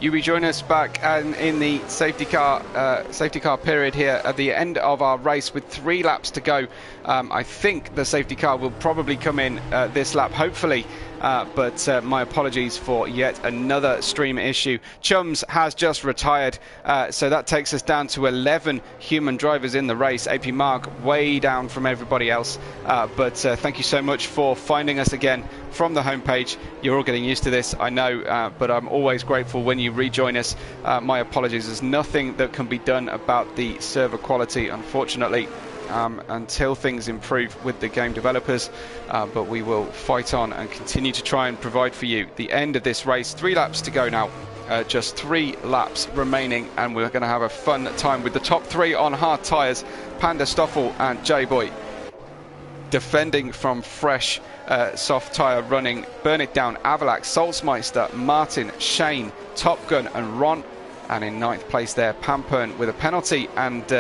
You rejoin us back in the safety car period here at the end of our race with 3 laps to go. I think the safety car will probably come in this lap, hopefully. But my apologies for yet another stream issue. Chums has just retired, so that takes us down to 11 human drivers in the race. AP Mark way down from everybody else, but thank you so much for finding us again from the homepage. You're all getting used to this, I know, but I'm always grateful when you rejoin us. My apologies, there's nothing that can be done about the server quality, unfortunately. Until things improve with the game developers, but we will fight on and continue to try and provide for you the end of this race. 3 laps to go now, just 3 laps remaining, and we're going to have a fun time with the top 3 on hard tyres. Panda, Stoffel and J-Boy defending from fresh soft tyre running. Burn It Down, Avalax, Salzmeister, Martin, Shane, Top Gun and Ron, and in 9th place there Pampern with a penalty and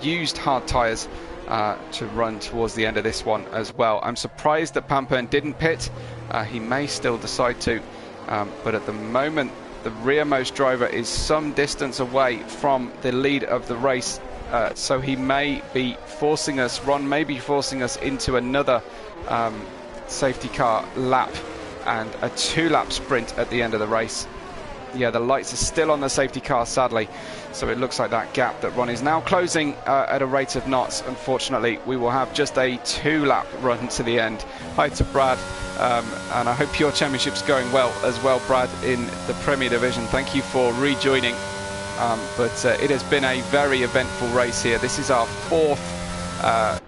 used hard tyres to run towards the end of this one as well. I'm surprised that Pampern didn't pit. He may still decide to, but at the moment the rearmost driver is some distance away from the lead of the race, so he may be forcing us, Ron may be forcing us into another safety car lap and a 2-lap sprint at the end of the race. Yeah, the lights are still on the safety car, sadly, so it looks like that gap that Ron is now closing at a rate of knots. Unfortunately, we will have just a 2-lap run to the end. Hi to Brad, and I hope your championship's going well as well, Brad, in the Premier Division. Thank you for rejoining, but it has been a very eventful race here. This is our 4th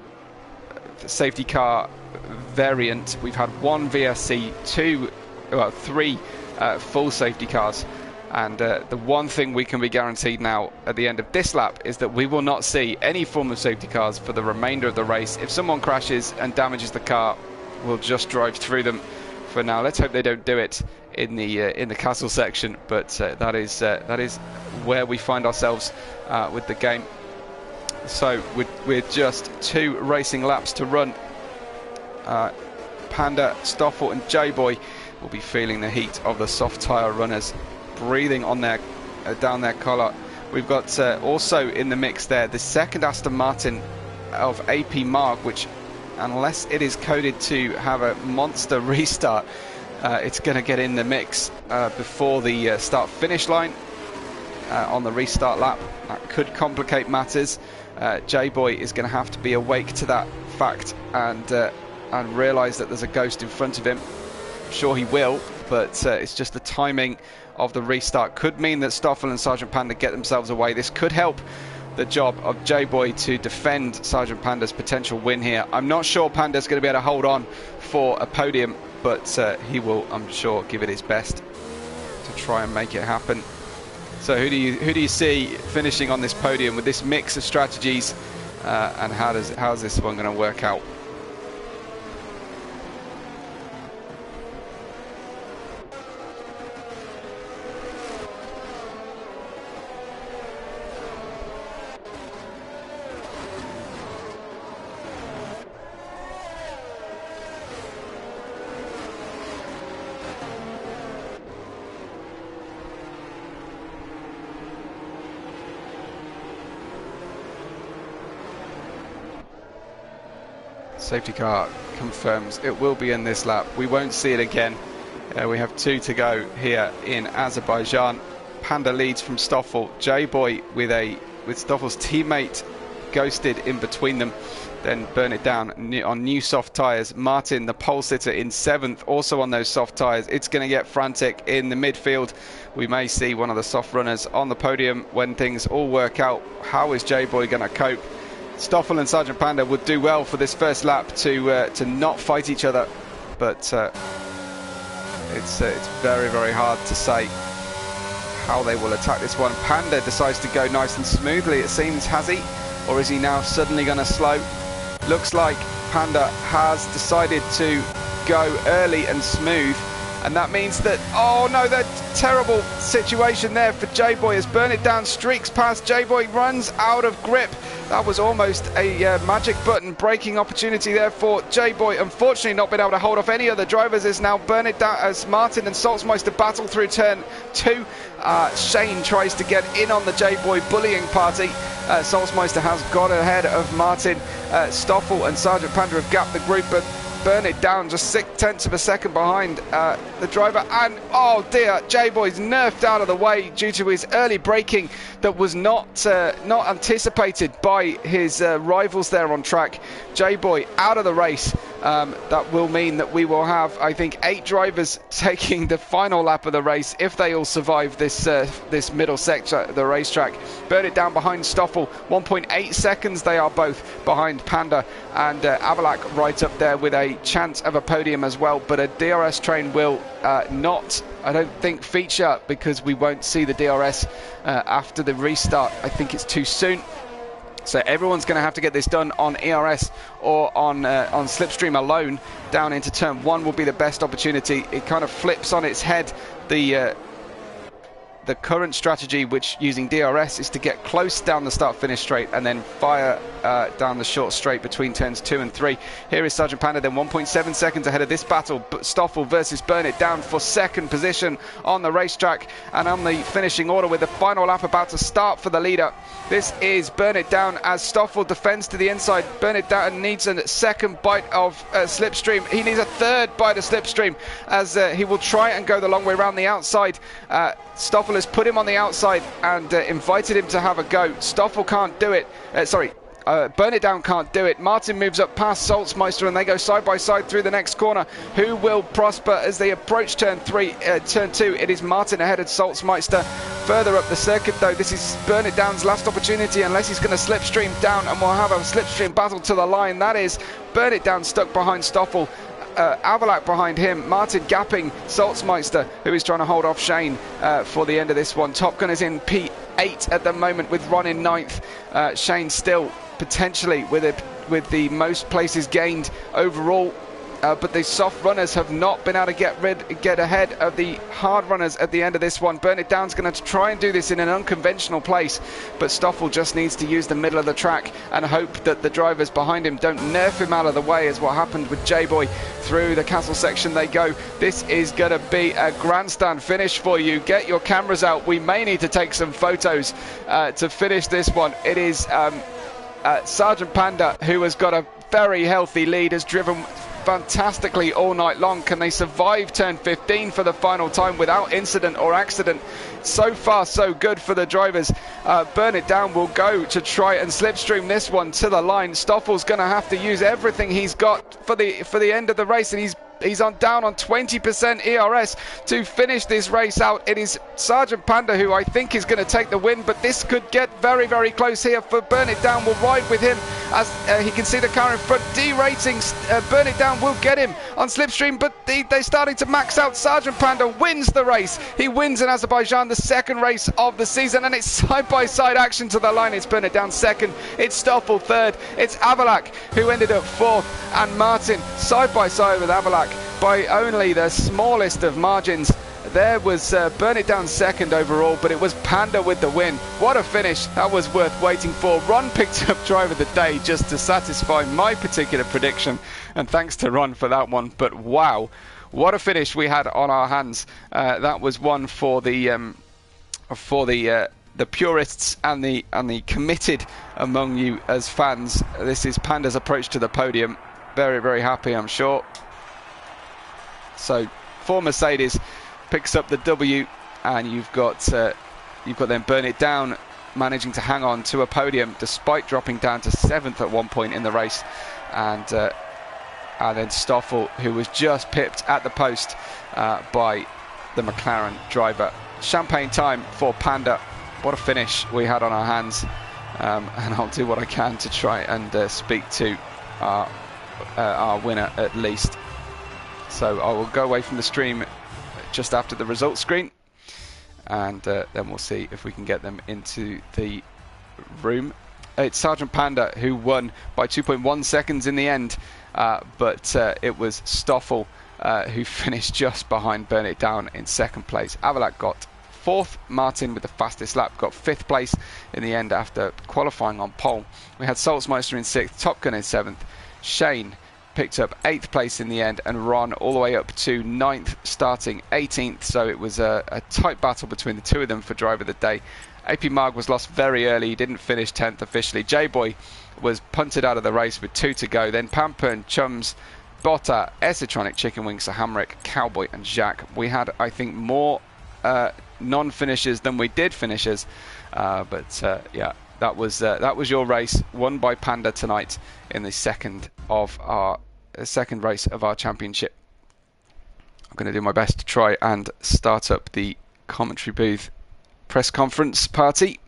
safety car variant. We've had 1 VSC, 3 full safety cars, and the one thing we can be guaranteed now at the end of this lap is that we will not see any form of safety cars for the remainder of the race. If someone crashes and damages the car, we'll just drive through them for now. Let's hope they don't do it in the castle section, but that is where we find ourselves with the game. So we're just 2 racing laps to run. Panda, Stoffel and J-Boy will be feeling the heat of the soft tyre runners breathing on their down their collar. We've got also in the mix there the second Aston Martin of AP Mark, which unless it is coded to have a monster restart, it's going to get in the mix before the start finish line on the restart lap. That could complicate matters. J-Boy is going to have to be awake to that fact and realise that there's a ghost in front of him. Sure he will, but it's just the timing of the restart could mean that Stoffel and Sergeant Panda get themselves away. This could help the job of J-Boy to defend Sergeant Panda's potential win here. I'm not sure Panda's going to be able to hold on for a podium, but he will, I'm sure, give it his best to try and make it happen. So who do you see finishing on this podium with this mix of strategies, and how's this one going to work out? Safety car confirms it will be in this lap. We won't see it again. We have 2 to go here in Azerbaijan. Panda leads from Stoffel. J-Boy with Stoffel's teammate ghosted in between them. Then Burn It Down on new soft tyres. Martin, the pole sitter, in 7th, also on those soft tyres. It's going to get frantic in the midfield. We may see one of the soft runners on the podium when things all work out. How is J-Boy going to cope? Stoffel and Sergeant Panda would do well for this first lap to not fight each other, but it's very, very hard to say how they will attack this one. Panda decides to go nice and smoothly, it seems, has he? Or is he now suddenly going to slow? Looks like Panda has decided to go early and smooth and that means that, oh no, that terrible situation there for J-Boy as Burn It Down streaks past. J-Boy runs out of grip. That was almost a magic button braking opportunity there for J-Boy. Unfortunately not been able to hold off any other drivers as now Burn It Down as Martin and Saltzmeister battle through turn 2. Shane tries to get in on the J-Boy bullying party. Saltzmeister has got ahead of Martin. Stoffel and Sergeant Panda have gapped the group, but Burn It Down just 0.6 of a second behind the driver, and oh dear, J-Boy's nerfed out of the way due to his early braking that was not anticipated by his rivals there on track. J-Boy out of the race. That will mean that we will have, I think, 8 drivers taking the final lap of the race if they all survive this middle sector of the racetrack. Burn It Down behind Stoffel, 1.8 seconds they are both behind Panda, and Avalak right up there with a chance of a podium as well, but a DRS train will not, I don't think, feature because we won't see the DRS after the restart. I think it's too soon. So everyone's going to have to get this done on ERS or on Slipstream alone. Down into turn 1 will be the best opportunity. It kind of flips on its head the current strategy, which using DRS is to get close down the start-finish straight and then fire down the short straight between turns 2 and 3. Here is Sergeant Panda then 1.7 seconds ahead of this battle. Stoffel versus Burn It Down for second position on the racetrack and on the finishing order with the final lap about to start for the leader. This is Burn It Down as Stoffel defends to the inside. Burn It Down needs a second bite of Slipstream. He needs a third bite of Slipstream as he will try and go the long way around the outside. Stoffel has put him on the outside and invited him to have a go. Stoffel can't do it. Burn It Down can't do it. Martin moves up past Saltzmeister and they go side by side through the next corner. Who will prosper as they approach turn 2? It is Martin ahead of Saltzmeister. Further up the circuit though, this is Burn It Down's last opportunity unless he's going to slipstream down, and we'll have a slipstream battle to the line. That is Burn It Down stuck behind Stoffel. Avalak behind him, Martin gapping Saltzmeister, who is trying to hold off Shane for the end of this one. Top Gun is in P8 at the moment with Ron in 9th. Shane still potentially with the most places gained overall, but the soft runners have not been able to get ahead of the hard runners at the end of this one. Burn It Down's going to try and do this in an unconventional place, but Stoffel just needs to use the middle of the track and hope that the drivers behind him don't nerf him out of the way, as what happened with J-Boy. Through the castle section they go. This is going to be a grandstand finish for you. Get your cameras out. We may need to take some photos to finish this one. It is Sergeant Panda, who has got a very healthy lead, has driven fantastically all night long. Can they survive turn 15 for the final time without incident or accident? So far so good for the drivers. Burn It Down will go to try and slipstream this one to the line. Stoffel's going to have to use everything he's got for the end of the race, and he's down on 20% ERS to finish this race out. It is Sergeant Panda who I think is going to take the win, but this could get very, very close here. For Burn It Down will ride with him as he can see the car in front. D-rating, Burn It Down will get him on slipstream, but they're starting to max out. Sergeant Panda wins the race. He wins in Azerbaijan, the second race of the season, and it's side-by-side action to the line. It's Burn It Down second, it's Stoffel third, it's Avalak who ended up fourth, and Martin side-by-side with Avalak by only the smallest of margins. There was Burn It Down second overall, but it was Panda with the win. What a finish. That was worth waiting for. Ron picked up driver of the day just to satisfy my particular prediction, and thanks to Ron for that one. But wow, what a finish we had on our hands. That was one for the purists and the committed among you as fans. This is Panda's approach to the podium. Very, very happy, I'm sure. So for Mercedes picks up the W, and you've got then Burn It Down managing to hang on to a podium despite dropping down to 7th at one point in the race, and then Stoffel, who was just pipped at the post by the McLaren driver. Champagne time for Panda. What a finish we had on our hands, and I'll do what I can to try and speak to our winner at least. So I will go away from the stream just after the results screen, and then we'll see if we can get them into the room. It's Sergeant Panda who won by 2.1 seconds in the end, but it was Stoffel who finished just behind Burn It Down in second place. Avalak got fourth. Martin with the fastest lap got fifth place in the end after qualifying on pole. We had Salzmeister in sixth, Top Gun in seventh, Shane picked up 8th place in the end, and Ron all the way up to 9th, starting 18th. So it was a tight battle between the two of them for driver of the day. AP Marg was lost very early. He didn't finish 10th officially. J-Boy was punted out of the race with 2 to go. Then Pampern, Chums, Botta, Esitronic, Chicken Wings, Hamrick, Cowboy and Jacques. We had, I think, more non-finishers than we did finishers. Yeah, that was your race, won by Panda tonight in the second race of our championship. I'm going to do my best to try and start up the commentary booth press conference party,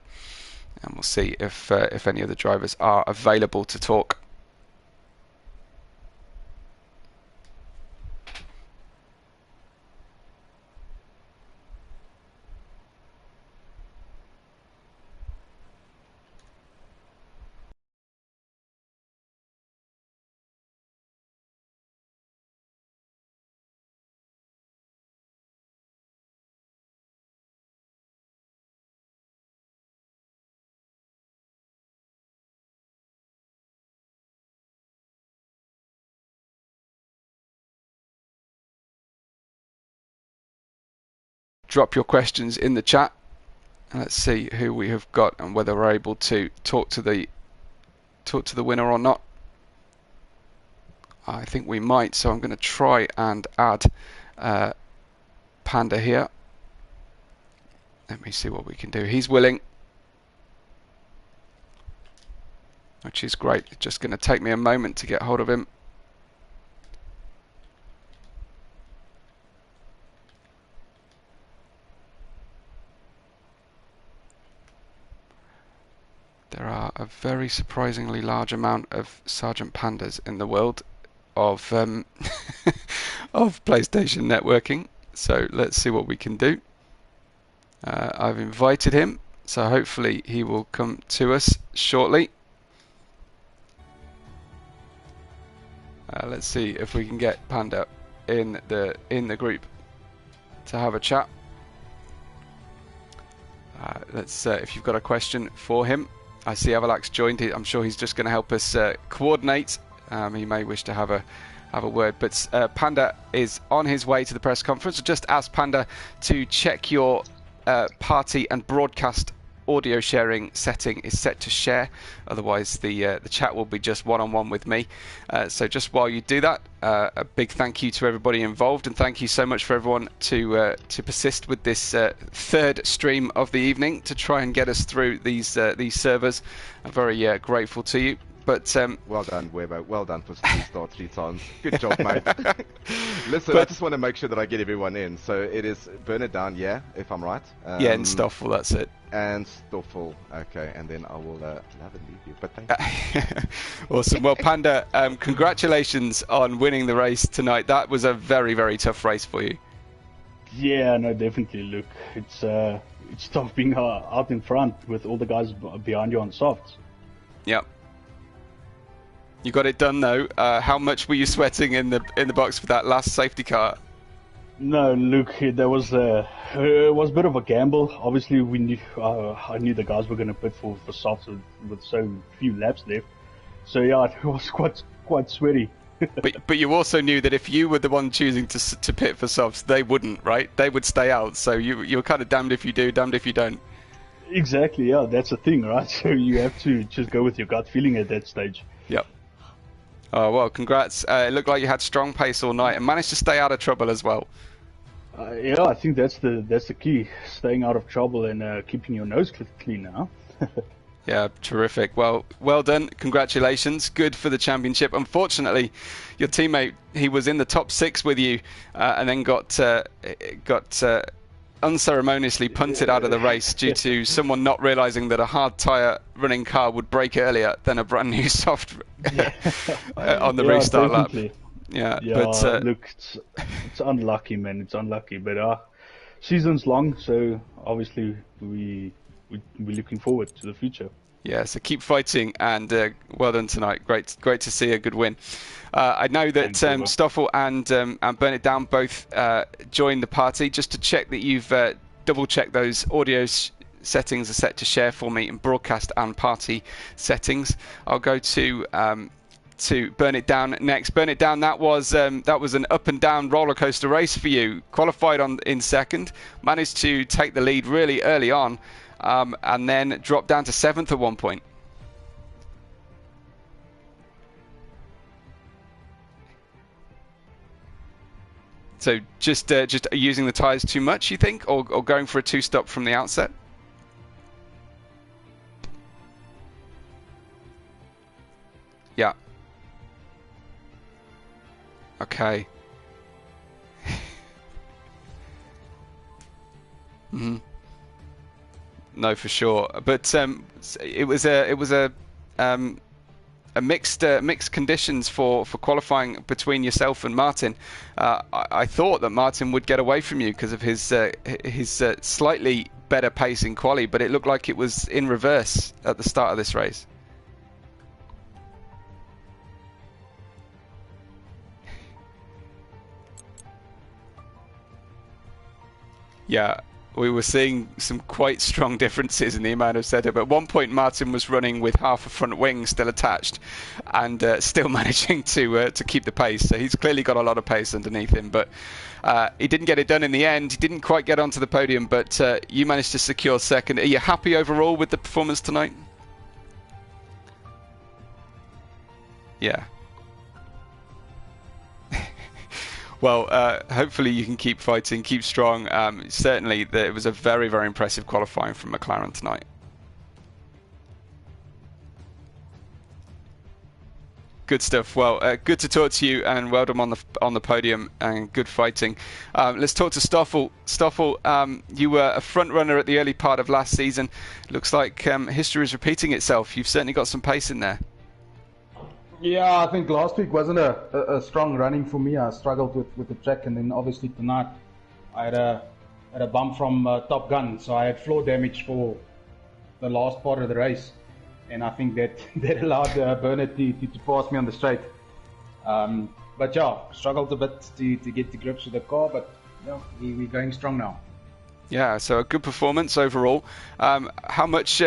and we'll see if any of the drivers are available to talk. Drop your questions in the chat, and let's see who we have got and whether we're able to talk to the winner or not. I think we might, so I'm going to try and add Panda here. Let me see what we can do. He's willing, which is great. It's just going to take me a moment to get hold of him. There are a very surprisingly large amount of Sergeant Pandas in the world of of PlayStation networking. So let's see what we can do. I've invited him, so hopefully he will come to us shortly. Let's see if we can get Panda in the group to have a chat. If you've got a question for him. I see Avalak's joined. I'm sure he's just going to help us coordinate. He may wish to have a word, but Panda is on his way to the press conference. Just ask Panda to check your party and broadcast audio sharing setting is set to share. Otherwise, the chat will be just one-on-one with me. So just while you do that, a big thank you to everybody involved, and thank you so much for everyone to persist with this third stream of the evening to try and get us through these servers. I'm very grateful to you. But well done, Weber. Well done for 3 times. Good job, mate. Listen, I just want to make sure that I get everyone in. So it is Burn It Down, yeah, if I'm right. Yeah, and Stoffel, that's it. And Stoffel, okay, and then I will love and leave you. But thank you. Awesome. Well, Panda, congratulations on winning the race tonight. That was a very, very tough race for you. Yeah, no, definitely. Look, it's tough being out in front with all the guys behind you on softs. Yep. You got it done though. How much were you sweating in the box for that last safety car? No, look, there was it was a bit of a gamble. Obviously, we knew I knew the guys were going to pit for softs with so few laps left. So yeah, it was quite sweaty. but you also knew that if you were the one choosing to pit for softs, they wouldn't, right? They would stay out. So you're kind of damned if you do, damned if you don't. Exactly. Yeah, that's the thing, right? So you have to just go with your gut feeling at that stage. Yep. Oh, well, congrats. It looked like you had strong pace all night and managed to stay out of trouble as well. Yeah, I think that's the key, staying out of trouble and keeping your nose clean now. Yeah, terrific. Well done. Congratulations. Good for the championship. Unfortunately, your teammate, he was in the top 6 with you and then got unceremoniously punted out of the race due to someone not realizing that a hard tyre running car would brake earlier than a brand new soft on the restart definitely. lap. Yeah, but look, it's unlucky, man. It's unlucky, but season's long, so obviously we're looking forward to the future. Yeah, so keep fighting, and well done tonight. Great to see a good win. I know that Stoffel and Burn It Down both joined the party. Just to check that you've double-checked those audio settings are set to share for me in broadcast and party settings. I'll go to Burn It Down next. Burn It Down, that was an up and down roller coaster race for you. Qualified in second, managed to take the lead really early on, and then dropped down to 7th at one point. So just using the tyres too much, you think, or going for a two-stop from the outset? Yeah. Okay. No, for sure. But it was a mixed conditions for qualifying between yourself and Martin. I thought that Martin would get away from you because of his slightly better pace in quali, but it looked like it was in reverse at the start of this race. Yeah, we were seeing some quite strong differences in the amount of setup. At one point, Martin was running with half a front wing still attached, and still managing to keep the pace. So he's clearly got a lot of pace underneath him, but he didn't get it done in the end. He didn't quite get onto the podium, but you managed to secure second. Are you happy overall with the performance tonight? Yeah. Well, hopefully you can keep fighting, keep strong. Certainly, it was a very, very impressive qualifying from McLaren tonight. Good stuff. Well, good to talk to you, and well done on the podium, and good fighting. Let's talk to Stoffel. Stoffel, you were a front runner at the early part of last season. Looks like history is repeating itself. You've certainly got some pace in there. Yeah, I think last week wasn't a strong running for me. I struggled with the track, and then obviously tonight I had a bump from Top Gun, so I had floor damage for the last part of the race, and I think that allowed Bernard to pass me on the straight. But yeah, struggled a bit to get to grips with the car, but yeah, we're going strong now. Yeah, so a good performance overall. How much?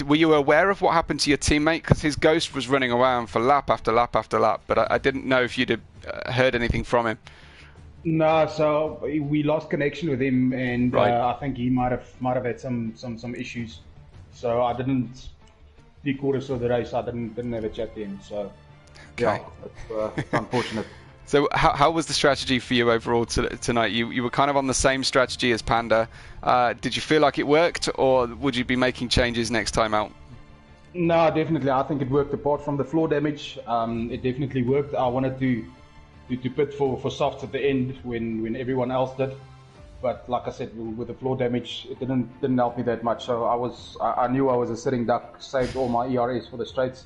Were you aware of what happened to your teammate? Because his ghost was running around for lap after lap after lap, but I didn't know if you'd heard anything from him. No, so we lost connection with him, and right. I think he might have had some issues. So I didn't 3/4 of the race. I didn't have a chat to him. So okay. Yeah, it's unfortunate. So how was the strategy for you overall tonight? You were kind of on the same strategy as Panda. Did you feel like it worked, or would you be making changes next time out? No, definitely. I think it worked. Apart from the floor damage, it definitely worked. I wanted to pit for softs at the end when everyone else did, but like I said, with the floor damage, it didn't help me that much. So I knew I was a sitting duck. Saved all my ERS for the straights.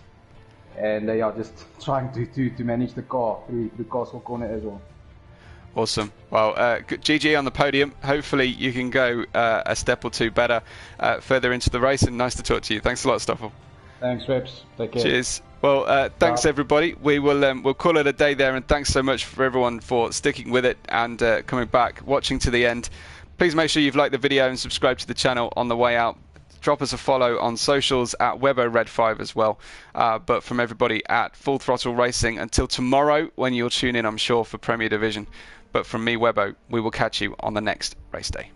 And they are just trying to manage the car through Castle Corner as well. Awesome. Well, GG on the podium. Hopefully you can go a step or two better further into the race, and nice to talk to you. Thanks a lot, Stoffel. Thanks, Reps. Take care. Cheers. Well, thanks everybody. We'll call it a day there, and thanks so much for everyone for sticking with it and coming back, watching to the end. Please make sure you've liked the video and subscribed to the channel on the way out. Drop us a follow on socials at WebORed5 as well. But from everybody at Full Throttle Racing, until tomorrow when you'll tune in, I'm sure, for Premier Division. But from me, Webbo, we will catch you on the next race day.